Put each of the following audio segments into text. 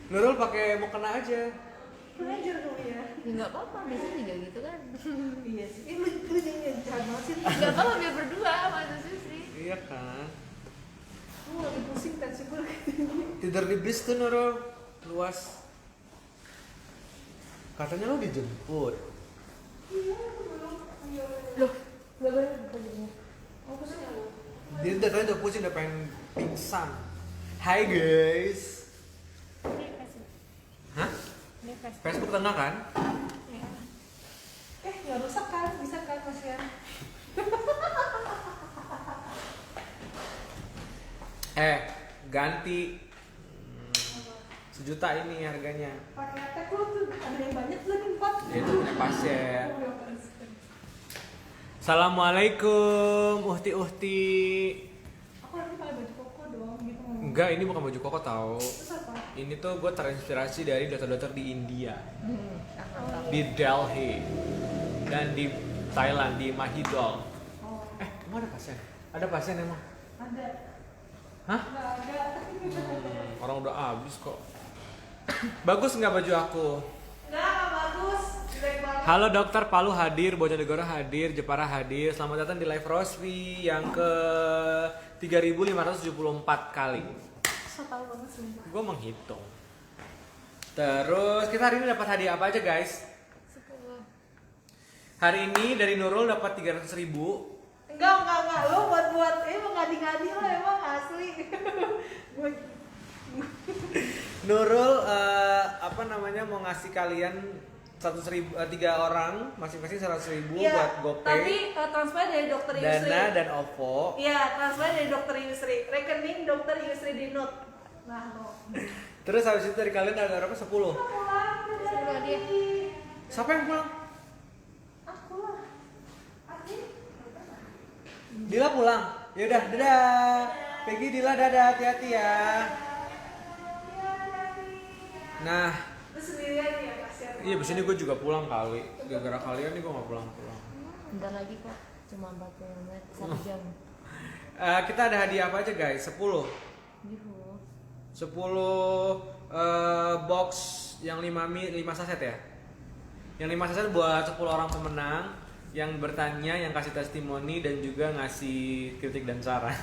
Nurul pakai mukena aja. Belajar kamu ya. Ya nggak apa-apa, biasanya juga gitu kan. Iya sih. Lu jangan jahat banget sih. Nggak apa-apa biar berdua sama Susri. Iya kan. Gue lagi pusing tensi gue lagi tinggi. Tidur di bis tuh Nurul, luas. Katanya lo dijemput. Iya, aku belum. Ayo. Loh, nggak boleh jadinya. Oh, pusing ya lu? Dia tadi udah pusing, udah pengen pingsan. Hai guys. Ini kasih. Hah? Ini kasih. Facebook tengah kan? Ya. Nggak rusak kan? Bisa kan Mas ya? Ganti 1 juta ini harganya. Pakai attack lu tuh ada yang banyak lagi 4. Dia tuh punya pasien. Assalamualaikum Uhti. Aku nanti pakai baju koko dong gitu ngomong. Enggak, ini bukan baju koko tau. Terus apa? Ini tuh gue terinspirasi dari dokter-dokter di India, Mantap. di Delhi, dan di Thailand, di Mahidol. Oh, Emang ada pasien? Ada pasien emang? ada. Hah? Nggak ada. Orang udah habis kok. Bagus nggak baju aku? Nggak bagus. Jelek banget. Halo dokter, Palu hadir, Bojonegoro hadir, Jepara hadir. Selamat datang di live Rosvi yang ke 3574 kali. So tau banget sumpah. Gue menghitung. Terus kita hari ini dapat hadiah apa aja guys? 10. Hari ini dari Nurul dapat 300.000. Enggak. Lu buat mau ngadi-ngadi lo emang asli. Gue Nurul mau ngasih kalian 100.000, 3 orang masing-masing 100.000 buat GoPay, tapi transfer dari dokter Yusri. Dana dan OVO. Iya, transfer dari dokter Yusri. Rekening dokter Yusri di Nut. Nah, no. Terus habis itu dari kalian ada berapa? 10. Pulang Suruh dia. Siapa yang pulang? Aku lah. Adi. Dila pulang. Yaudah, dadah. Peggy, Dila, dadah, hati-hati ya. Nah, Lu sendirian ya, kasihan. iya abis ini gue juga pulang kali. Gara-gara kalian nih gue gak pulang-pulang. Bentar lagi kok. Cuma 40 menit, 1 jam. Kita ada hadiah apa aja guys? 10 Yuhu. 10 box yang 5 saset ya. Yang 5 saset buat 10 orang pemenang yang bertanya, yang kasih testimoni dan juga ngasih kritik dan saran.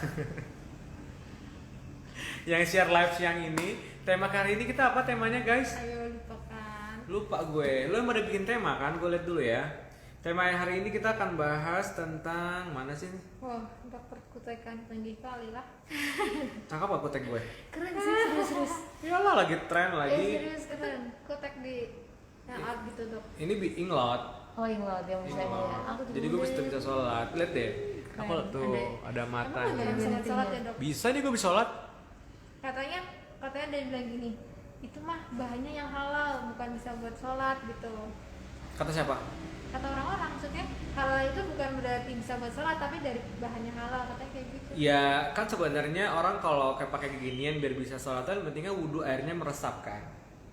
Yang share live siang ini. Tema kali ini kita apa temanya guys? Ayo lupakan. Lupa gue. Lo emang udah bikin tema kan? Gue lihat dulu ya. Tema yang hari ini kita akan bahas tentang mana sih? Wah, dokter kutekan tinggi kali lah. Cakep apa kutek gue? Keren sih, serius. Iyalah lagi tren lagi. Serius keren. Kutek di yang up gitu dok. Ini inglot. Oh inglot yang bisa Inglot. ya. Aku Jadi gue bisa sholat. Lihat deh. Keren. Aku tuh ada Emang ada matanya. yang sholat ya dok? Bisa nih gue bisa sholat. Katanya ada yang bilang gini, itu mah bahannya yang halal, bukan bisa buat sholat gitu. Kata siapa? Kata orang-orang, maksudnya halal itu bukan berarti bisa buat sholat, tapi dari bahannya halal, katanya kayak gitu. Ya kan sebenarnya orang kalau kayak pakai ginian biar bisa sholatan, pentingnya wudhu airnya meresap kan.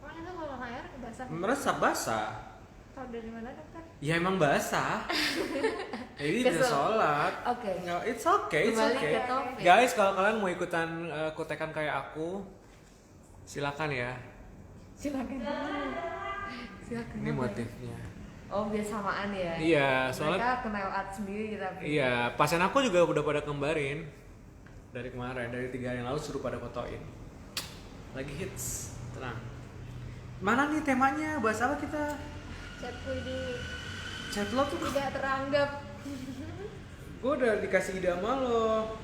Emang itu kalau air basah? Meresap basah. Tahu dari mana dokter? Ya emang basah. Jadi bisa Kesel. sholat. Oke. No, it's okay, it's Kembali okay. ke topik. Guys, kalau kalian mau ikutan kutekan kayak aku, silakan ya. Silakan. Silakan. Ini motifnya. Oh biar samaan ya? Iya, soalnya mereka kenal art sendiri tapi. iya, pasien aku juga udah pada kembarin dari kemarin, dari 3 hari yang lalu suruh pada fotoin. Lagi hits, tenang. Mana nih temanya? Bahas apa kita? Chatku dulu Chat lo tuh, tidak teranggap. gue udah dikasih ide sama lo.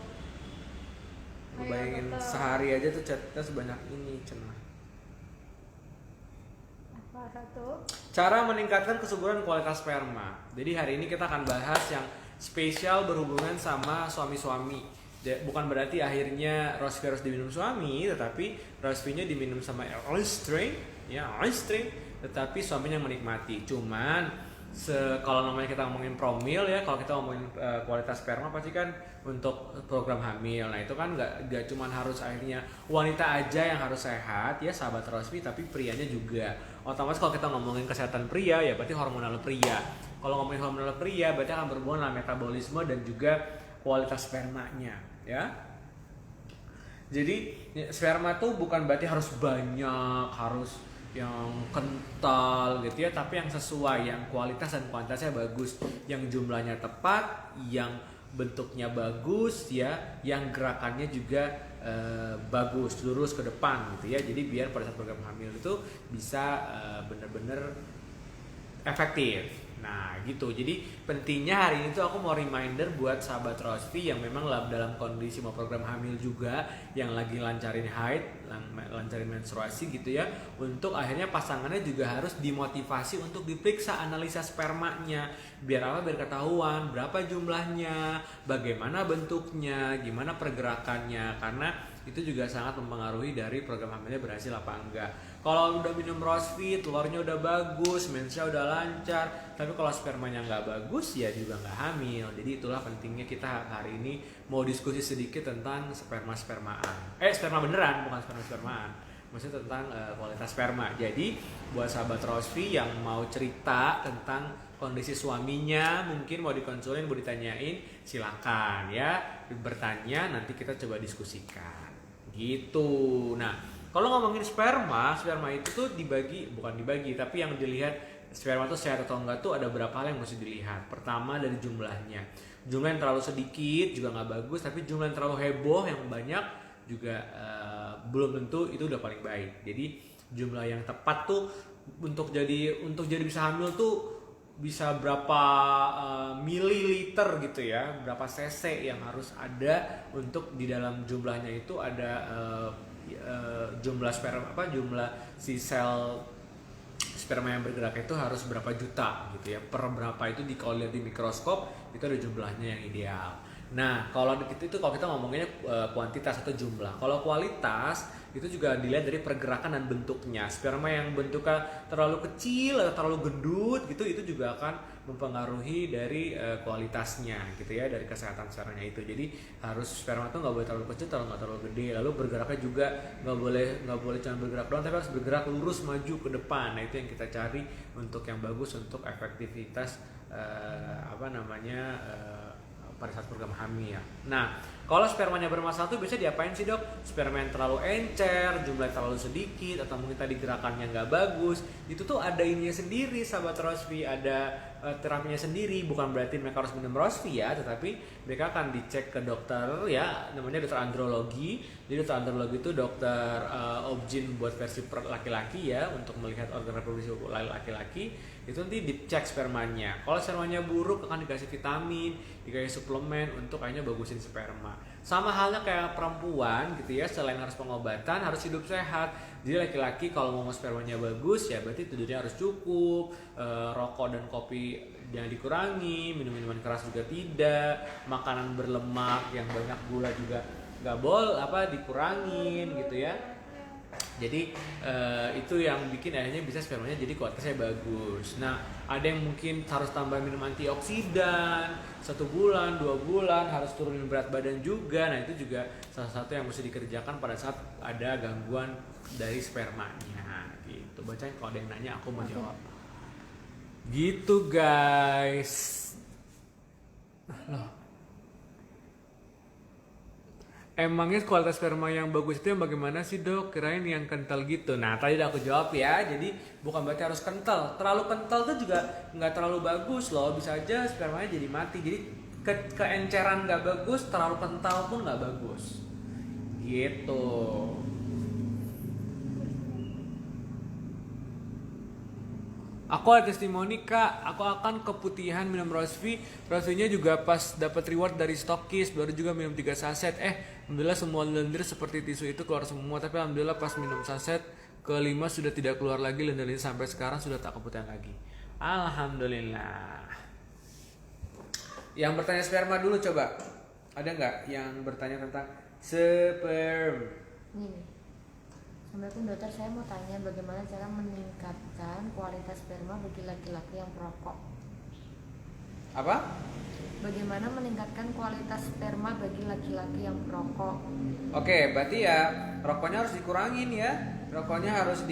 Lu Ayo, bayangin betul. sehari aja tuh chatnya sebanyak ini, cenah. Apa satu? Cara meningkatkan kesuburan kualitas sperma. Jadi hari ini kita akan bahas yang spesial berhubungan sama suami-suami. Bukan berarti akhirnya Rosvi harus diminum suami, tetapi Rosvinya diminum sama istri, ya istri, tetapi suaminya menikmati. Cuman kalau namanya kita ngomongin promil ya, kalau kita ngomongin kualitas sperma pasti kan untuk program hamil. Nah itu kan nggak cuman harus akhirnya wanita aja yang harus sehat ya sahabat Rosvi, tapi prianya juga. Otomatis kalau kita ngomongin kesehatan pria ya berarti hormonal pria. Kalau ngomongin hormonal pria berarti akan berhubungan dengan metabolisme dan juga kualitas spermanya ya. Jadi sperma tuh bukan berarti harus banyak, harus yang kental gitu ya, tapi yang sesuai, yang kualitas dan kuantitasnya bagus, yang jumlahnya tepat, yang bentuknya bagus ya, yang gerakannya juga bagus, lurus ke depan gitu ya. Jadi biar pada saat program hamil itu bisa bener-bener efektif. Nah gitu, jadi pentingnya hari ini tuh aku mau reminder buat sahabat Rosvi yang memang dalam kondisi mau program hamil juga, yang lagi lancarin haid, lancarin menstruasi gitu ya, untuk akhirnya pasangannya juga harus dimotivasi untuk diperiksa analisa spermanya. Biar apa? Biar ketahuan berapa jumlahnya, bagaimana bentuknya, gimana pergerakannya, karena itu juga sangat mempengaruhi dari program hamilnya berhasil apa enggak. Kalau udah minum Rosvi, telurnya udah bagus, mensnya udah lancar, tapi kalau spermanya nggak bagus ya juga nggak hamil. Jadi itulah pentingnya kita hari ini mau diskusi sedikit tentang sperma-spermaan. Sperma beneran, bukan sperma-spermaan. Maksudnya tentang kualitas sperma. Jadi buat sahabat Rosvi yang mau cerita tentang kondisi suaminya, mungkin mau dikonsulin, mau ditanyain, silakan ya bertanya, nanti kita coba diskusikan. Gitu. Nah, kalau ngomongin sperma itu tuh bukan dibagi, tapi yang dilihat sperma tuh sehat atau enggak tuh ada berapa hal yang mesti dilihat. Pertama dari jumlahnya. Jumlah yang terlalu sedikit juga nggak bagus, tapi jumlah yang terlalu heboh yang banyak juga belum tentu itu udah paling baik. Jadi jumlah yang tepat tuh untuk jadi bisa hamil tuh bisa berapa mililiter gitu ya, berapa cc yang harus ada untuk di dalam jumlahnya itu ada jumlah sperma jumlah si sel sperma yang bergerak itu harus berapa juta gitu ya, per berapa itu kalau lihat di mikroskop itu ada jumlahnya yang ideal. Nah kalau kita ngomonginnya kuantitas atau jumlah. Kalau kualitas itu juga dilihat dari pergerakan dan bentuknya. Sperma yang bentuknya terlalu kecil atau terlalu gendut gitu, itu juga akan mempengaruhi dari kualitasnya gitu ya, dari kesehatan spermanya itu. Jadi harus sperma itu nggak boleh terlalu kecil, nggak terlalu gede. Lalu bergeraknya juga nggak boleh cuma bergerak doang, tapi harus bergerak lurus maju ke depan. Nah itu yang kita cari untuk yang bagus untuk efektivitas pada saat program hamil. Nah, kalau spermanya bermasalah tuh biasanya diapain sih dok? Sperma yang terlalu encer, jumlahnya terlalu sedikit, atau mungkin tadi gerakannya nggak bagus, itu tuh ada ininya sendiri sahabat Rosvi, ada terapinya sendiri. Bukan berarti mereka harus minum Rosvi ya, tetapi mereka akan dicek ke dokter ya, namanya dokter andrologi. Jadi dokter andrologi itu dokter obgyn buat versi laki-laki ya, untuk melihat organ reproduksi laki-laki. Itu nanti dicek spermanya. Kalau spermanya buruk akan dikasih vitamin, dikasih suplemen untuk kayaknya bagusin sperma. Sama halnya kayak perempuan gitu ya, selain harus pengobatan harus hidup sehat. Jadi laki-laki kalau mau spermanya bagus ya berarti tidurnya harus cukup, rokok dan kopi jangan dikurangi, minum minuman keras juga tidak, makanan berlemak yang banyak gula juga nggak boleh dikurangin gitu ya. Jadi itu yang bikin akhirnya bisa spermanya jadi kualitasnya bagus. Nah ada yang mungkin harus tambah minum antioksidan 1 bulan, 2 bulan, harus turunin berat badan juga. Nah itu juga salah satu yang mesti dikerjakan pada saat ada gangguan dari spermanya gitu. Bacain kalau ada yang nanya aku mau jawab. Gitu guys. Loh. Emangnya kualitas sperma yang bagus itu yang bagaimana sih dok? Kirain yang kental gitu. Nah tadi udah aku jawab ya. Jadi bukan berarti harus kental. Terlalu kental tuh juga nggak terlalu bagus loh. Bisa aja spermanya jadi mati. Jadi keenceran nggak bagus, terlalu kental pun nggak bagus. Gitu. Aku ada testimoni kak, aku akan keputihan minum Rosvi. Rosvinya juga pas dapat reward dari stokis, baru juga minum 3 saset. Alhamdulillah semua lendir seperti tisu itu keluar semua. Tapi alhamdulillah pas minum saset kelima sudah tidak keluar lagi lendirnya, sampai sekarang sudah tak keputihan lagi. Alhamdulillah. Yang bertanya sperma dulu coba. Ada nggak yang bertanya tentang sperma? Nih. Assalamualaikum dokter, saya mau tanya bagaimana cara meningkatkan kualitas sperma bagi laki-laki yang perokok. Apa? Bagaimana meningkatkan kualitas sperma bagi laki-laki yang perokok? Oke, berarti ya rokoknya harus dikurangin ya. Rokoknya harus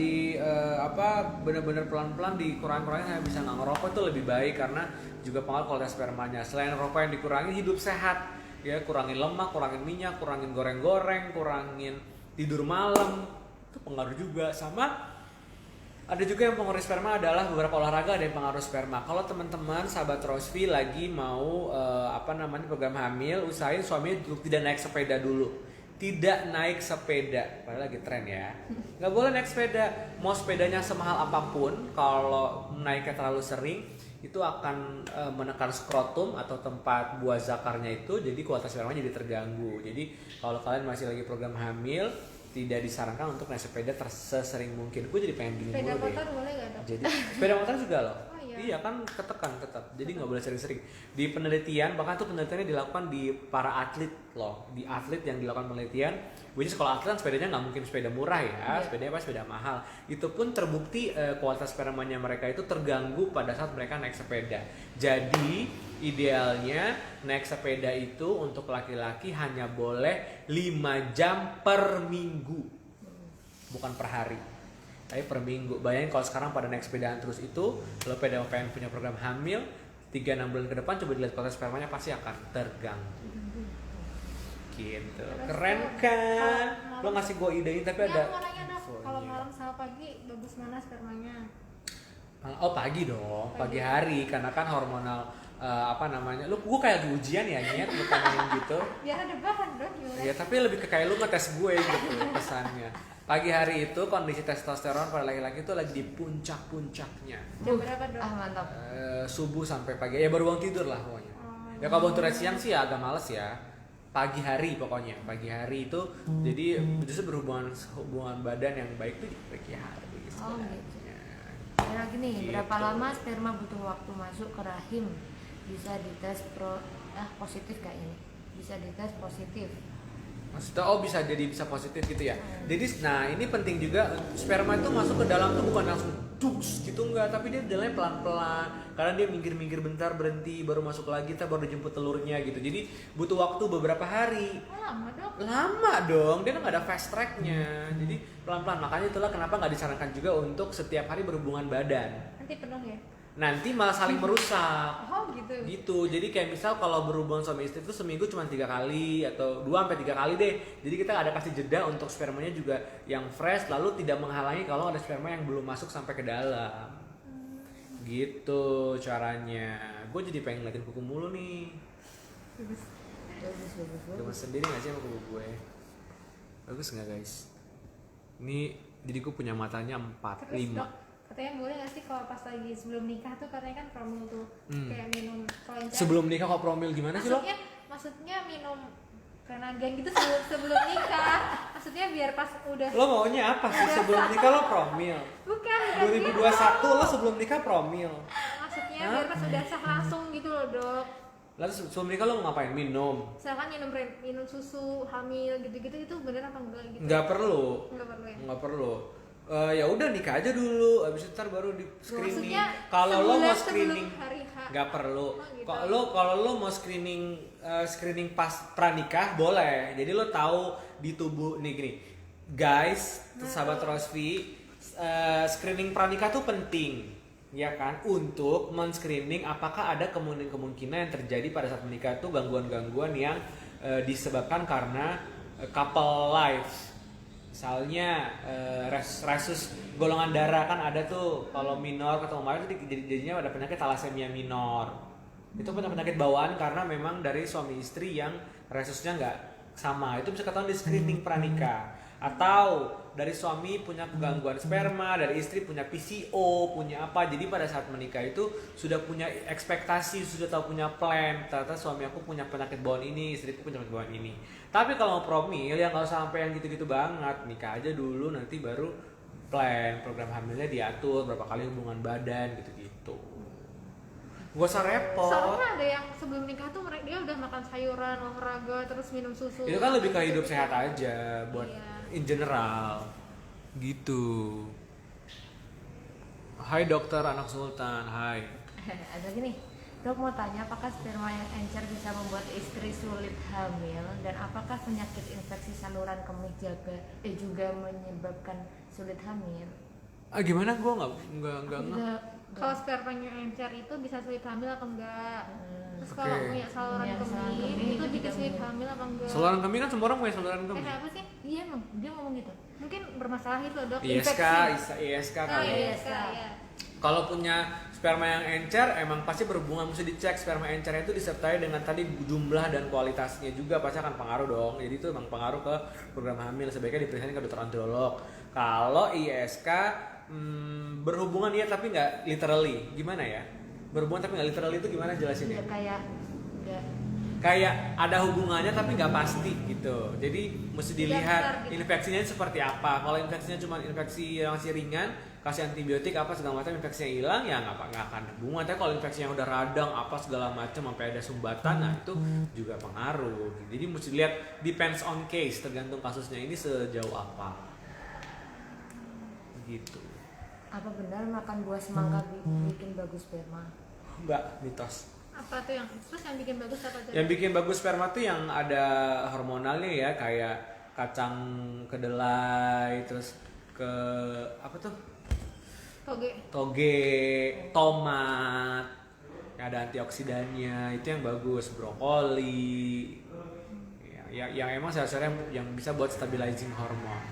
benar-benar pelan-pelan dikurangin sampai bisa nggak ngerokok, itu lebih baik karena juga pengaruh kualitas spermanya. Selain rokok yang dikurangi, hidup sehat. ya kurangin lemak, kurangin minyak, kurangin goreng-goreng, kurangin tidur malam, itu pengaruh juga. Sama ada juga yang pengaruh sperma adalah beberapa olahraga ada yang pengaruh sperma. Kalau teman-teman sahabat Rosvi lagi mau program hamil, usahain suaminya tidak naik sepeda dulu. Tidak naik sepeda, padahal lagi tren ya. Nggak boleh naik sepeda. Mau sepedanya semahal apapun, kalau naiknya terlalu sering itu akan menekan skrotum atau tempat buah zakarnya itu, jadi kualitas sperma jadi terganggu. Jadi kalau kalian masih lagi program hamil, tidak disarankan untuk naik sepeda sesering mungkin. Gue jadi pengen gini Sepeda mulu deh. motor boleh gak dok? Jadi sepeda motor juga loh. Oh, iya. Iya kan ketekan tetap. Jadi nggak boleh sering-sering. Di penelitian, bahkan tuh penelitiannya dilakukan di para atlet loh. Di atlet yang dilakukan penelitian. Which is kalau atlet kan sepedanya nggak mungkin sepeda murah ya. Sepedanya pas sepeda mahal. Itu pun terbukti kualitas spermanya mereka itu terganggu pada saat mereka naik sepeda. Jadi idealnya naik sepeda itu untuk laki-laki hanya boleh 5 jam per minggu, bukan per hari, tapi per minggu. Bayangin kalau sekarang pada naik sepedaan terus itu, lo pengen punya program hamil 3-6 bulan ke depan, coba dilihat kualitas spermanya pasti akan terganggu. Gitu, keren kan? Lo ngasih gue ide ini tapi Ya, ada. mau nanya dok, kalau infonya. malam sama pagi bagus mana spermanya? Oh pagi dong, pagi hari karena kan hormonal lu gue kayak lagi ujian ya Nyet, lu tanyain gitu. Biar ada bahan dok, gimana? Ya tapi lebih ke kayak lu ngetes gue gitu pesannya. Pagi hari itu kondisi testosteron pada laki-laki itu lagi di puncak-puncaknya. Jam berapa dok? Mantap. Subuh sampai pagi, ya baru bangun tidur lah pokoknya. Ya kalau bangun tidur siang sih ya agak males ya. Pagi hari pokoknya, pagi hari itu jadi justru hubungan badan yang baik tuh di pagi hari. Oh gitu. sebenarnya. Ada lagi nih, Gitu. berapa lama sperma butuh waktu masuk ke rahim? Bisa dites positif kayak ini. Bisa dites positif. Maksudnya bisa positif gitu ya. Jadi nah ini penting juga, sperma itu masuk ke dalam tuh bukan langsung dus gitu enggak, tapi dia jalannya pelan-pelan. Karena dia minggir-minggir bentar, berhenti, baru masuk lagi, baru dijemput telurnya gitu. Jadi butuh waktu beberapa hari. Oh, lama dok? Lama dong, dia kan nggak ada fast tracknya. Jadi pelan-pelan, makanya itulah kenapa nggak disarankan juga untuk setiap hari berhubungan badan. Nanti penuh ya? Nanti malah saling merusak. Oh gitu. Gitu, jadi kayak misal kalau berhubungan suami istri itu seminggu cuma 3 kali atau 2-3 kali deh. Jadi kita ada kasih jeda untuk spermanya juga yang fresh, lalu tidak menghalangi kalau ada sperma yang belum masuk sampai ke dalam. Gitu caranya. Gue jadi pengen ngeliatin kuku mulu nih. Bagus. Gemes sendiri gak sih sama kuku gue? Bagus gak guys? Ini jadi gue punya matanya 4, Terus 5. dok, katanya boleh nggak sih kalau pas lagi sebelum nikah tuh katanya kan promil tuh kayak minum kelenjar. Sebelum nikah kok promil gimana sih lo? Maksudnya minum Renagen gitu sebelum nikah. Maksudnya biar pas udah. Lo maunya apa sih sebelum nikah lo promil? Bukan 2021 gitu. lo sebelum nikah promil. Maksudnya biar pas udah sah langsung gitu loh dok. Lalu sebelum nikah lo mau ngapain? Minum? Misalkan minum susu hamil gitu-gitu itu bener apa enggak gitu? Nggak perlu. Enggak perlu ya. Nggak perlu. Ya udah nikah aja dulu, abis itu ntar baru di screening. Maksudnya Kalau lo mau sebulan screening, sebelum hari H. nggak perlu. Oh, gitu. Kalau lo mau screening pas pranikah boleh. Jadi lo tahu di tubuh nih gini, guys, sahabat Rosvi, screening pranikah tuh penting, ya kan? Untuk men-screening apakah ada kemungkinan yang terjadi pada saat menikah tuh gangguan-gangguan yang disebabkan karena couple life. Misalnya resus golongan darah kan ada tuh, kalau minor ketemu minor itu jadinya ada penyakit thalassemia minor. Itu penyakit bawaan karena memang dari suami istri yang resusnya nggak sama. Itu bisa ketahuan di screening pranikah. Atau dari suami punya gangguan sperma, dari istri punya PCO, punya apa. Jadi pada saat menikah itu sudah punya ekspektasi, sudah tahu punya plan. Ternyata suami aku punya penyakit bawaan ini, istriku punya penyakit bawaan ini. Tapi kalau mau promil yang nggak usah sampai yang gitu-gitu banget, nikah aja dulu, nanti baru plan program hamilnya diatur berapa kali hubungan badan gitu-gitu. Gak usah repot. Soalnya ada yang sebelum nikah tuh dia udah makan sayuran, olahraga, terus minum susu. Itu kan lebih ke hidup sehat aja buat Iya. in general. Gitu. Hai dokter anak sultan, hai. Ada lagi nih. Dok mau tanya, apakah sperma yang encer bisa membuat istri sulit hamil, dan apakah penyakit infeksi saluran kemih juga menyebabkan sulit hamil? Gimana? Gue nggak nggak. Kalau spermanya encer itu bisa sulit hamil apa enggak? Terus Oke. kalau punya saluran Punya saluran kemih kemih itu juga juga sulit enggak. hamil apa enggak? Saluran kemih kan semua orang punya saluran kemih. Kenapa sih? Iya emang dia ngomong gitu. Mungkin bermasalah itu dok. ISK, Infeksi. ISK Ah, kali. ISK, ya. Kalau punya sperma yang encer emang pasti berhubungan, mesti dicek sperma encernya itu disertai dengan tadi jumlah dan kualitasnya juga pasti akan pengaruh dong. Jadi itu emang pengaruh ke program hamil, sebaiknya diperiksa ke dokter androlog. Kalau ISK berhubungan ya tapi nggak literally, gimana ya? Berhubungan tapi nggak literally itu gimana jelasinnya? Udah kayak udah Kayak ada hubungannya tapi nggak pasti gitu. Jadi mesti dilihat gitu. infeksinya seperti apa. Kalau infeksinya cuma infeksi yang masih ringan, kasih antibiotik apa segala macam, infeksinya hilang ya nggak akan hubungan. Tapi kalau infeksi yang udah radang apa segala macam sampai ada sumbatan, nah itu juga pengaruh. Jadi mesti lihat, depends on case, tergantung kasusnya ini sejauh apa. Gitu. apa benar makan buah semangka bikin bagus sperma? Enggak, mitos. Apa tuh yang terus yang bikin bagus apa aja? Yang bikin bagus sperma tuh yang ada hormonalnya ya, kayak kacang kedelai, terus ke apa tuh? Toge, tomat, yang ada antioksidannya, itu yang bagus. Brokoli, yang emang dasarnya yang bisa buat stabilizing hormon.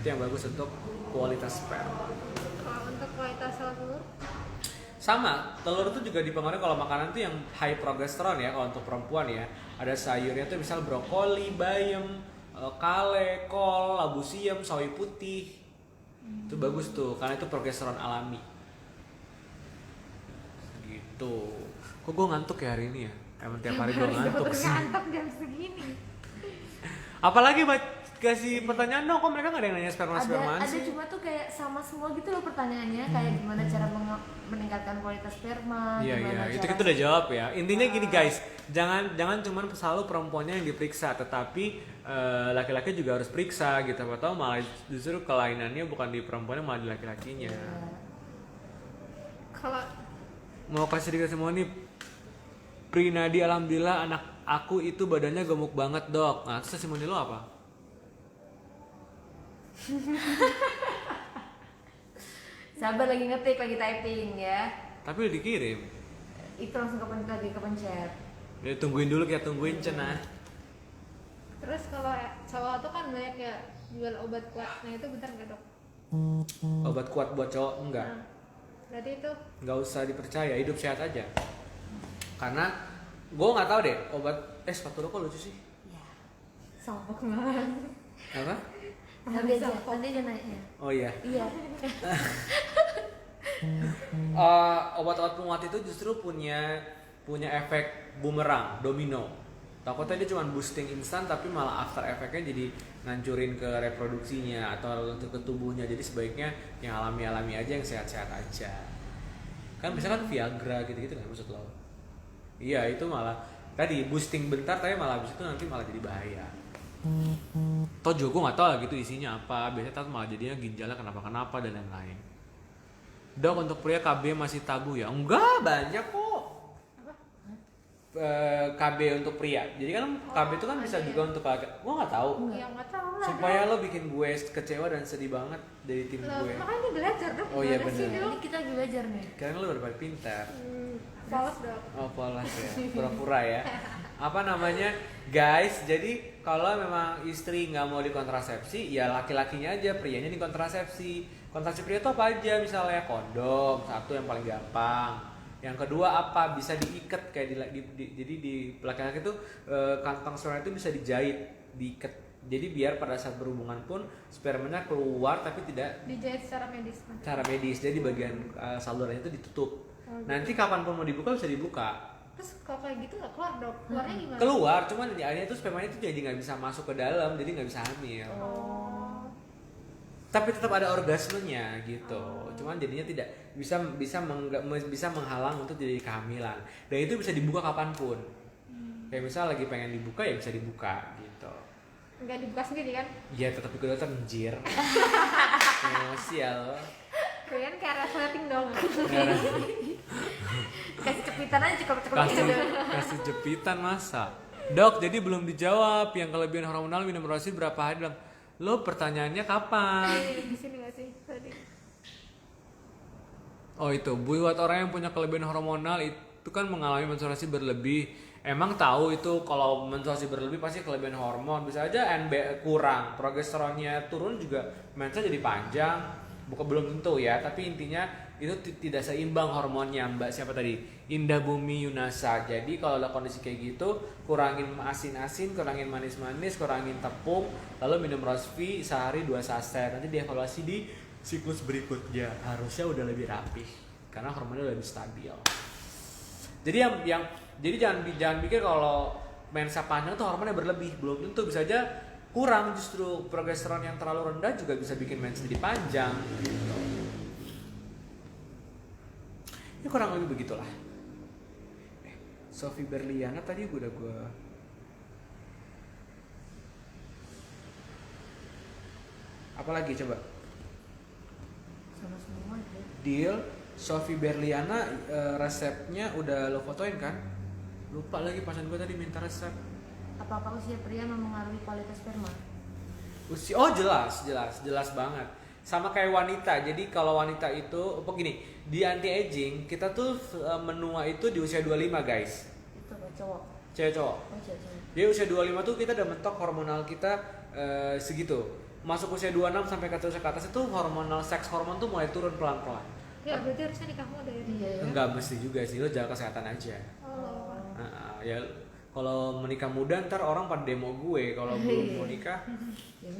Itu yang bagus untuk kualitas sperma. Kalau untuk kualitas sel telur? Sama, telur itu juga dipengaruhi kalau makanan tuh yang high progesteron ya. Kalau untuk perempuan ya, ada sayurnya tuh misal brokoli, bayam, kale, kol, labu siam, sawi putih. Itu bagus tuh karena itu progesteron alami. Gitu. Kok gue ngantuk ya hari ini ya? Emang tiap hari gue ngantuk sih. Ngantuk jam segini. Apalagi kasih pertanyaan dong, kok mereka nggak ada yang nanya sperma Ada sih? cuma tuh kayak sama semua gitu loh pertanyaannya, kayak gimana cara meningkatkan kualitas sperma, Iya gimana iya, itu cara- kita udah jawab ya. Intinya gini guys, jangan cuma selalu perempuannya yang diperiksa, tetapi laki-laki juga harus periksa gitu. Atau malah justru kelainannya bukan di perempuannya, malah di laki-lakinya. Iya. Kalau Mau kasih dikasih semua nih, Prinadi alhamdulillah anak aku itu badannya gemuk banget dok. Nah terus testimoni lo apa? Sabar lagi ngetik, lagi typing ya. Tapi udah dikirim. Itu langsung lagi kepencet. Ya tungguin dulu, kayak tungguin cenah. terus kalau cowok tuh kan banyak ya jual obat kuat. Nah itu benar nggak dok? Obat kuat buat cowok enggak? Nah, berarti itu Nggak usah dipercaya, hidup sehat aja. Karena gue nggak tahu deh obat sepatu lo kok lucu sih? Ya. salpok banget. Apa? Nanti aja, nanti aja naiknya. Oh iya. Iya. Obat-obat penguat itu justru punya efek bumerang, domino. Takutnya dia cuma boosting instan tapi malah after efeknya jadi ngancurin ke reproduksinya atau ke tubuhnya. Jadi sebaiknya yang alami-alami aja, yang sehat-sehat aja. Kan misalkan Viagra gitu-gitu kan maksud lo? Iya, itu malah tadi boosting bentar tapi malah habis itu nanti malah jadi bahaya. Toh juga gue nggak tahu lah gitu isinya apa. Biasanya tahu malah jadinya ginjalnya kenapa-kenapa dan lain-lain. Dok, untuk pria KB masih tabu ya? Enggak, banyak kok. KB untuk pria. Jadi kan KB itu kan bisa juga untuk laki. Gue nggak tahu. Ya nggak tahu lah. Supaya lo bikin gue kecewa dan sedih banget dari tim Loh, gue. makanya belajar dok. Oh, iya, Gimana sih, bener. Dok? Ini kita lagi belajar nih. Karena lo udah pada pintar. Polos dok. Oh, polos ya. Pura-pura ya. Apa namanya? Guys, jadi kalau memang istri nggak mau dikontrasepsi, ya laki-lakinya aja, prianya dikontrasepsi. Kontrasepsi pria itu apa aja? Misalnya kondom, satu yang paling gampang. Yang kedua apa? Bisa diikat kayak jadi di laki-laki itu kantong sperma itu bisa dijahit, diikat. Jadi biar pada saat berhubungan pun spermanya keluar tapi tidak Dijahit secara medis. cara medis. Jadi bagian salurannya itu ditutup. Oh, gitu. Nanti kapanpun mau dibuka bisa dibuka. Terus kalau kayak gitu nggak keluar dok? Keluarnya gimana? Keluar, cuman akhirnya itu spermanya itu jadi nggak bisa masuk ke dalam, jadi nggak bisa hamil. Oh. Tapi tetap ada orgasmenya gitu. Cuman jadinya tidak bisa menghalang untuk jadi kehamilan. Dan itu bisa dibuka kapanpun. Kayak misal lagi pengen dibuka ya bisa dibuka gitu. Nggak dibuka sendiri kan? Ya tetap ikut dokter anjir. Emosi ya lo. Kalian kayak resleting dong. Kasih cepitan aja cukup Kasih jepitan masa. Dok, jadi belum dijawab yang kelebihan hormonal minum rosin berapa hari bilang. Lo pertanyaannya kapan? Di sini nggak sih tadi? Oh itu, buat orang yang punya kelebihan hormonal itu kan mengalami menstruasi berlebih. Emang tahu itu kalau menstruasi berlebih pasti kelebihan hormon. Bisa aja NB kurang, progesteronnya turun juga mensnya jadi panjang. Bukan belum tentu ya, tapi intinya itu tidak seimbang hormonnya Mbak siapa tadi? Indah Bumi Yunasa. Jadi kalau ada kondisi kayak gitu, kurangin asin-asin, kurangin manis-manis, kurangin tepung, lalu minum Rosvi sehari 2 saset. Nanti dievaluasi di siklus berikutnya harusnya udah lebih rapi karena hormonnya udah lebih stabil. Jadi jadi jangan pikir kalau mensa panjang tuh hormonnya berlebih, belum tentu, bisa aja kurang, justru progesteron yang terlalu rendah juga bisa bikin mens jadi panjang gitu. Ya kurang lebih begitulah. Sophie Berliana tadi gue apa lagi coba? Sama semua aja. Deal. Sophie Berliana resepnya udah lo fotoin kan? Lupa lagi pasan gue tadi minta resep. Apa usia pria mempengaruhi kualitas sperma? Usia, oh jelas banget. Sama kayak wanita. Jadi kalau wanita itu, begini, di anti aging kita tuh menua itu di usia 25 guys. Itu apa cowok? Cewek cowok. Oh cewek. Jadi usia 25 tuh kita udah mentok hormonal kita segitu. Masuk usia 26 sampai ke atas itu hormonal, seks hormon tuh mulai turun pelan-pelan. Ya berarti harusnya nikah muda ya. Iya ya. Enggak mesti juga sih, lo jaga kesehatan aja. Oh. Ya kalau menikah muda ntar orang pada demo gue kalau belum mau nikah.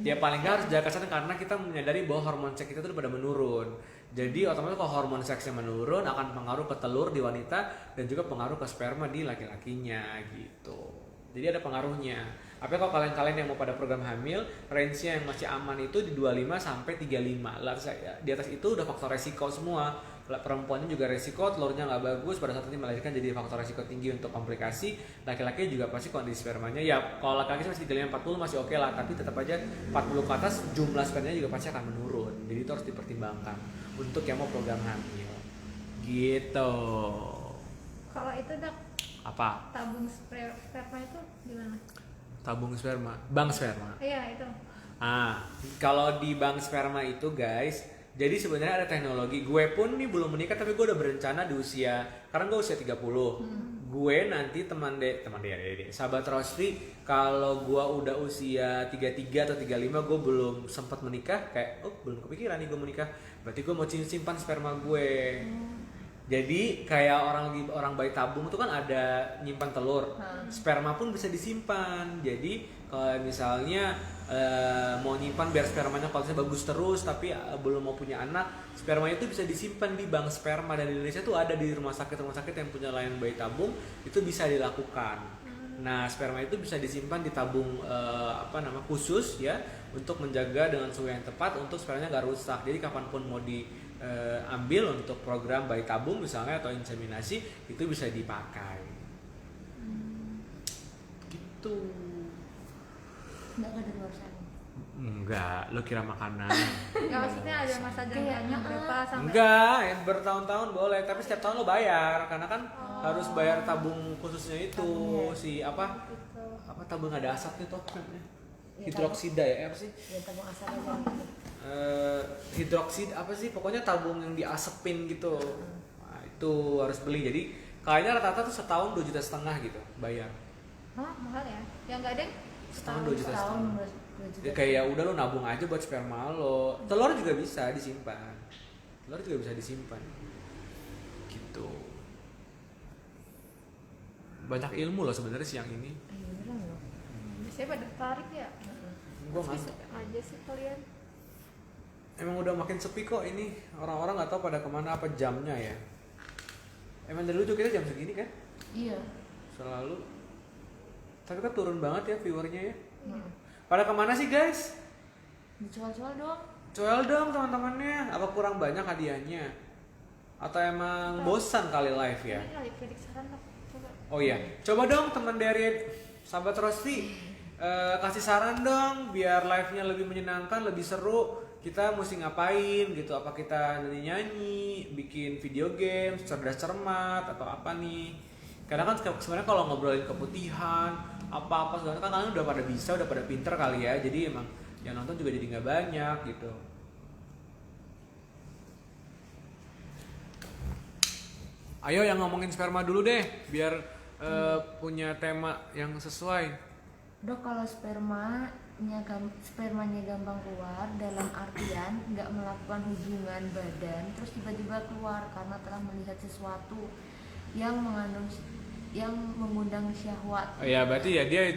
Ya paling nggak harus jaga kesehatan karena kita menyadari bahwa hormon seks kita tuh pada menurun. Jadi otomatis kalau hormon seksnya menurun akan pengaruh ke telur di wanita dan juga pengaruh ke sperma di laki-lakinya gitu. Jadi ada pengaruhnya. Tapi kalau kalian yang mau pada program hamil, range-nya yang masih aman itu di 25 sampai 35. Di atas itu udah faktor resiko semua. Perempuannya juga resiko, telurnya nggak bagus, pada saat ini melahirkan jadi faktor resiko tinggi untuk komplikasi. Laki-laki juga pasti kondisi spermanya, ya kalau laki-laki masih 35-40 masih oke lah, tapi tetap aja 40 ke atas jumlah spermanya juga pasti akan menurun. Jadi itu harus dipertimbangkan untuk yang mau program hamil. Gitu. Kalau itu Dok, Apa? tabung sperma itu gimana? Tabung sperma, bank sperma. Iya itu. Kalau di bank sperma itu guys, jadi sebenarnya ada teknologi. Gue pun nih belum menikah tapi gue udah berencana di usia, karena gue usia 30. Gue nanti teman sahabat Rosri, kalau gue udah usia 33 atau 35 gue belum sempat menikah, kayak belum kepikiran nih gue menikah. Berarti gue mau simpan sperma gue. Jadi kayak orang bayi tabung itu kan ada nyimpan telur, sperma pun bisa disimpan. Jadi kalau misalnya mau nyimpan biar spermanya kualitasnya bagus terus, tapi belum mau punya anak, sperma itu bisa disimpan di bank sperma, dan di Indonesia tuh ada di rumah sakit yang punya layanan bayi tabung, itu bisa dilakukan. Nah sperma itu bisa disimpan di tabung khusus ya, untuk menjaga dengan suhu yang tepat untuk spermanya nggak rusak. Jadi kapanpun mau diambil untuk program bayi tabung misalnya atau inseminasi itu bisa dipakai. Gitu. Enggak ada luar sana. Enggak, lo kira makanan. Ya maksudnya ada masa jangkanya berapa sampai? Enggak, yang bertahun-tahun boleh, tapi setiap tahun lo bayar karena kan harus bayar tabung khususnya itu. Si apa tabung ada asapnya tuh namanya? Hidroksida ya, apa sih? Ya tabung asap aja gitu. Hidroksid apa sih? Pokoknya tabung yang diasepin gitu. Nah, itu harus beli. Jadi kayaknya rata-rata tuh setahun 2,5 juta gitu bayar. Hah, mahal ya? Yang nggak deh? Setahun 2,5 juta. Setahun 2 juta. Ya kayak udah lo nabung aja buat sperma lo. Telur juga bisa disimpan. Gitu. Banyak ilmu loh sebenarnya siang ini. Beneran loh. Biasanya pada tertarik ya? Gua Bisa ngantuk. aja sih kalian. Emang udah makin sepi kok ini. Orang-orang nggak tahu pada kemana, apa jamnya ya. Emang dari dulu tuh kita jam segini kan? Iya. Selalu. Tapi kan turun banget ya viewernya ya. Iya. Pada kemana sih guys? Dijual-jual doang. Coel dong teman-temannya. Apa kurang banyak hadiahnya? Atau emang bosan kali live ya? Ini kali Felix saran Dok. Coba. Oh iya, coba dong teman dari sahabat Rosti kasih saran dong biar live-nya lebih menyenangkan, lebih seru. Kita mesti ngapain gitu? Apa kita nyanyi-nyanyi, bikin video game, cerdas cermat atau apa nih? Karena kan sebenarnya kalau ngobrolin keputihan, apa-apa sebenarnya kan kalian udah pada bisa, udah pada pinter kali ya. Jadi emang yang nonton juga jadi nggak banyak gitu. Ayo yang ngomongin sperma dulu deh, biar punya tema yang sesuai. Dok, kalau spermanya gampang keluar dalam artian nggak melakukan hubungan badan terus tiba-tiba keluar karena telah melihat sesuatu yang mengundang syahwat. Oh ya, berarti ya dia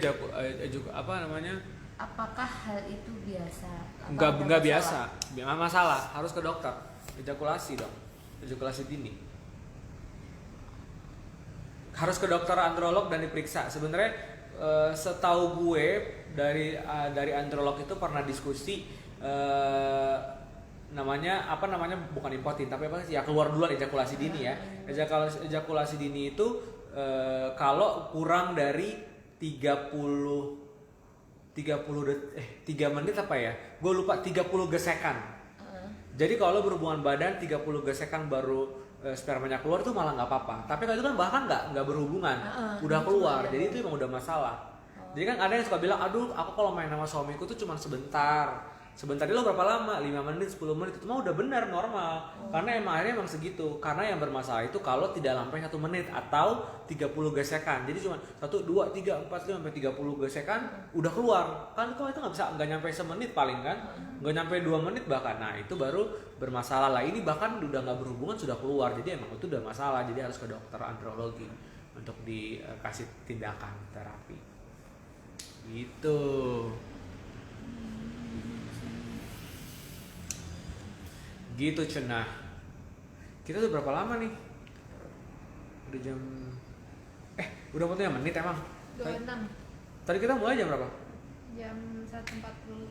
Apakah hal itu biasa? Enggak biasa. Masalah, harus ke dokter. Ejakulasi dong. Ejakulasi dini. Harus ke dokter androlog dan diperiksa. Sebenarnya setahu gue dari androlog itu pernah diskusi bukan impotin tapi apa sih ya, keluar duluan ejakulasi dini ya. Ejakulasi dini itu kalau kurang dari 3 menit apa ya? Gue lupa, 30 gesekan. Jadi kalau berhubungan badan 30 gesekan baru spermanya keluar tuh malah nggak apa-apa. Tapi kalau itu kan bahkan nggak berhubungan, udah keluar. Jadi itu emang udah masalah. Jadi kan ada yang suka bilang, aduh aku kalau main sama suamiku tuh cuma sebentar. Sebentar dia lo berapa lama? 5 menit, 10 menit, itu mah udah benar normal. Karena akhirnya emang segitu. Karena yang bermasalah itu kalau tidak sampai 1 menit atau 30 gesekan. Jadi cuma 1, 2, 3, 4, 5 sampai 30 gesekan udah keluar. Kan itu nggak nyampe semenit paling kan? Nggak nyampe 2 menit bahkan. Nah itu baru bermasalah lah. Ini bahkan udah nggak berhubungan sudah keluar. Jadi emang itu udah masalah. Jadi harus ke dokter andrologi untuk dikasih tindakan terapi. Gitu. Gitu cenah. Kita udah berapa lama nih? Udah jam udah fotonya menit emang? 26. Tadi kita mulai jam berapa? Jam 1.40.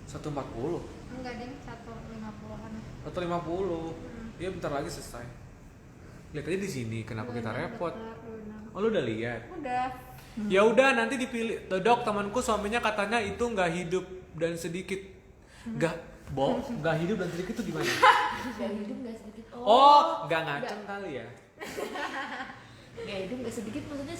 1.40? Enggak deh, 1.50-an. 1.50. Iya bentar lagi selesai. Lihat aja di sini, kenapa kita repot? 26. Oh lu udah lihat? Udah. Ya udah nanti dipilih. Dok, temanku suaminya katanya itu nggak hidup dan sedikit. Nggak hidup dan sedikit itu gimana? Nggak hidup nggak sedikit. Nggak ngaceng kali ya? Nggak hidup nggak sedikit, maksudnya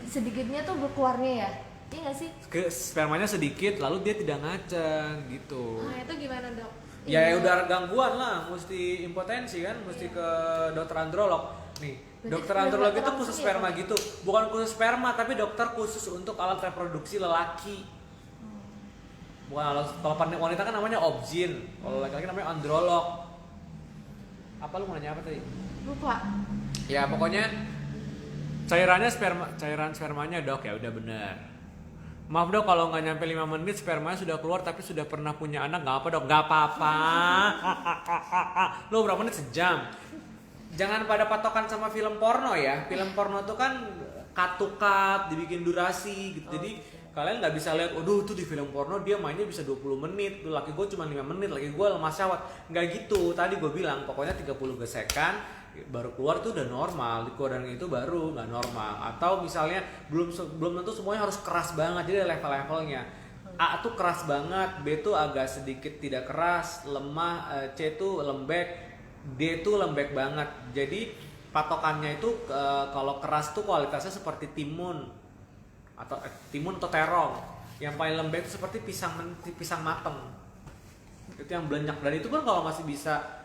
sedikitnya tuh berkeluarnya ya? Iya nggak sih? Spermanya sedikit, lalu dia tidak ngaceng gitu. Nah itu gimana dok? Ya udah gangguan lah, mesti impotensi kan, mesti ke dokter androlog. Nih, dokter androlog itu khusus sperma gitu, bukan khusus sperma tapi dokter khusus untuk alat reproduksi lelaki. Bukan alat, kalau wanita kan namanya obgyn, kalau laki-laki namanya androlog. Apa lu mau nanya apa tadi? Lupa. Ya pokoknya cairan spermanya dok, ya udah benar. Maaf dok kalau nggak nyampe 5 menit spermanya sudah keluar tapi sudah pernah punya anak, nggak apa dok, nggak apa-apa. Lo berapa menit? Sejam. Jangan pada patokan sama film porno ya. Film porno tuh kan cut to cut, dibikin durasi gitu. Jadi kalian nggak bisa lihat, aduh tuh di film porno dia mainnya bisa 20 menit, tuh laki gue cuma 5 menit, laki gue lemah syahwat. Nggak gitu, tadi gue bilang pokoknya 30 gesekan baru keluar tuh udah normal, kurang itu baru nggak normal. Atau misalnya belum tentu semuanya harus keras banget, jadi ada level-levelnya. A tuh keras banget, B tuh agak sedikit tidak keras, lemah, C tuh lembek, D tuh lembek banget. Jadi patokannya itu kalau keras tuh kualitasnya seperti timun atau terong. Yang paling lembek itu seperti pisang mateng. Itu yang blenyak, dan itu pun kalau masih bisa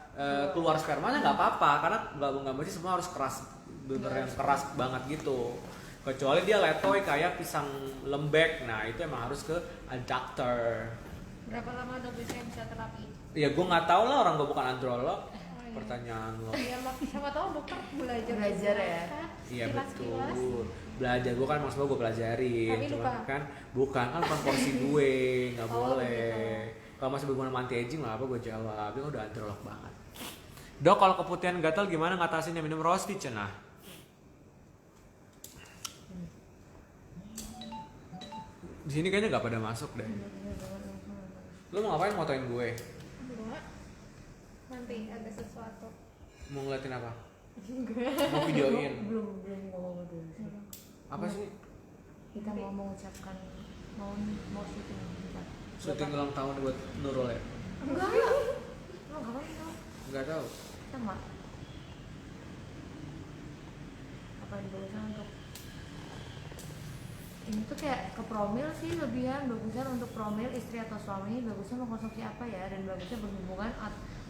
keluar spermanya nggak apa-apa, karena nggak mesti semua harus keras, bener yang keras banget gitu. Kecuali dia letoy kayak pisang lembek, nah itu emang harus ke dokter. Berapa lama dok bisa terapi? Ya gue nggak tahu lah, orang gue bukan androlog. Iya. Pertanyaan lo. Iya, siapa tahu dokter Belajar ya. Iya betul. Belajar, gue kan maksud gue pelajarin. Tapi cuman kan bukan porsi gue, nggak boleh. Gitu. Kalau masih berguna anti aging lah apa gue jawab, dia udah androlog banget. Dok, kalau keputihan gatal gimana ngatasinnya? Minum rosti cenah. Di sini kayaknya nggak pada masuk deh. Lu mau ngapain, motoin gue? Enggak. Nanti ada sesuatu. Mau ngeliatin apa? Mau videoin? Belum ngomong dulu. Apa sih? Kita mau mengucapkan mau syuting. Syuting ulang tahun buat Nurul ya? Enggak. Lo ngapain tau? Nggak tahu. Sama. Apa yang bagusan untuk ini tuh kayak ke promil sih lebihan, bagusnya untuk promil istri atau suami, bagusnya mengkonsumsi apa ya, dan bagusnya berhubungan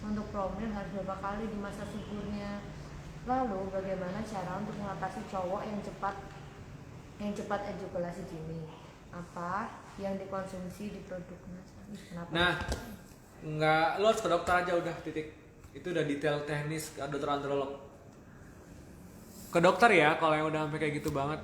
untuk promil harus berapa kali di masa suburnya. Lalu bagaimana cara untuk mengatasi cowok yang cepat ejakulasi dini? Apa yang dikonsumsi di produknya? Kenapa? Nah, nggak, lo harus ke dokter aja udah, titik. Itu udah detail teknis ke dokter androlog. Ke dokter ya kalau yang udah sampai kayak gitu banget.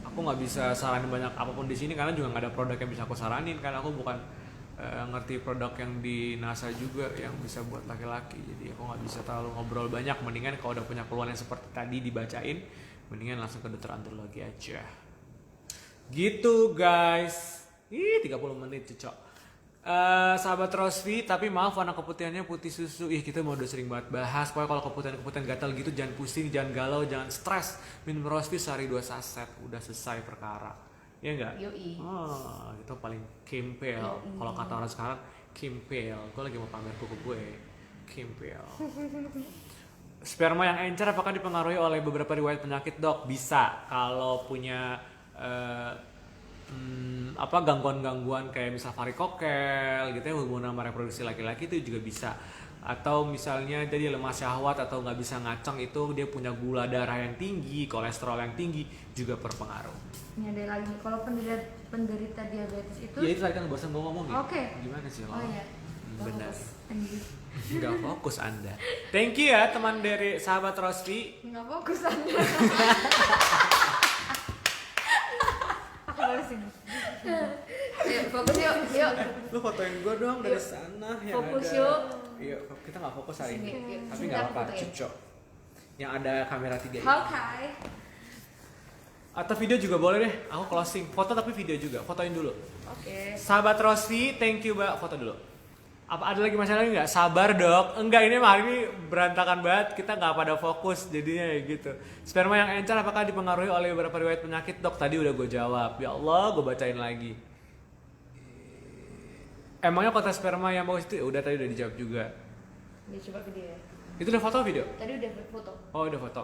Aku nggak bisa saranin banyak apapun di sini karena juga nggak ada produk yang bisa aku saranin, karena aku bukan ngerti produk yang di NASA juga yang bisa buat laki-laki. Jadi aku nggak bisa terlalu ngobrol banyak. Mendingan kalau udah punya keluhan yang seperti tadi dibacain, mendingan langsung ke dokter andrologi aja. Gitu guys. 30 menit cocok. Sahabat Rosvi, tapi maaf warna keputihannya putih susu. Kita mau udah sering banget bahas. Pokoknya kalau keputihan gatal gitu jangan pusing, jangan galau, jangan stres. Minum Rosvi sehari 2 saset, udah selesai perkara. Iya enggak? Yoi. Oh, itu paling kempel. Kalau kata orang sekarang kempel. Gue lagi mau pamer kuku gue. Kempel. Sperma yang encer apakah dipengaruhi oleh beberapa riwayat penyakit, Dok? Bisa. Kalau punya gangguan-gangguan kayak misal varikokel gitu ya, hubungan sama reproduksi laki-laki itu juga bisa. Atau misalnya dia lemah syahwat atau nggak bisa ngaceng, itu dia punya gula darah yang tinggi, kolesterol yang tinggi juga berpengaruh. Ini ada lagi, kalau penderita diabetes itu Ya itu tadi kan bosan gue ngomong ya. Oke. Gimana sih lo? Oh iya. Benar. Anjir. Nggak fokus Anda. Thank you ya teman dari sahabat Rosvi. Nggak fokus Anda. Aku balik sini. Ayo fokus yuk. Lu fotoin gue dong dari sana yang Fokus ada. yuk. Iya, kita nggak fokus hari ini. Sini, yuk. Tapi Sini nggak aku apa-apa, fotoin. cocok. Yang ada kamera 3 ini. Oke. Atau video juga boleh deh. Aku closing. Foto tapi video juga. Fotoin dulu. Oke. Sahabat Rosvi, thank you Mbak. Foto dulu. Apa ada lagi masalah nggak? Sabar Dok. Enggak, ini hari ini berantakan banget. Kita nggak pada fokus jadinya ya gitu. Sperma yang encer apakah dipengaruhi oleh beberapa riwayat penyakit, Dok? Tadi udah gue jawab. Ya Allah, gue bacain lagi. Emangnya kota sperma yang bagus itu? Udah, tadi udah dijawab juga. Dia coba video ya. Itu udah foto video? Tadi udah foto. Oh, udah foto.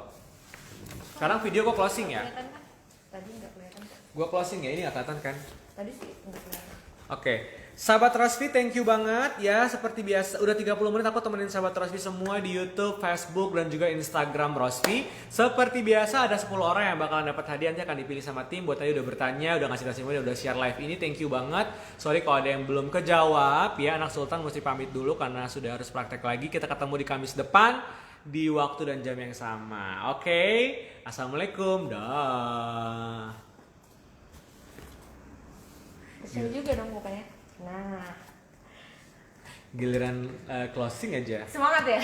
Sekarang video gue closing ya. Kelihatan kan? Tadi nggak kelihatan. Gue closing ya, ini nggak kelihatan kan? Tadi sih nggak kelihatan. Oke, sahabat Rosvi, thank you banget ya. Seperti biasa, udah 30 menit aku temenin sahabat Rosvi semua di YouTube, Facebook, dan juga Instagram Rosvi. Seperti biasa ada 10 orang yang bakalan dapat hadiah, nanti akan dipilih sama tim. Buat tadi udah bertanya, udah ngasih testimoni, udah share live ini, thank you banget. Sorry kalau ada yang belum kejawab ya, anak Sultan mesti pamit dulu karena sudah harus praktek lagi. Kita ketemu di Kamis depan di waktu dan jam yang sama. Oke, assalamualaikum, dah. Kesini juga dong mukanya. Nah. Giliran closing aja. Semangat ya.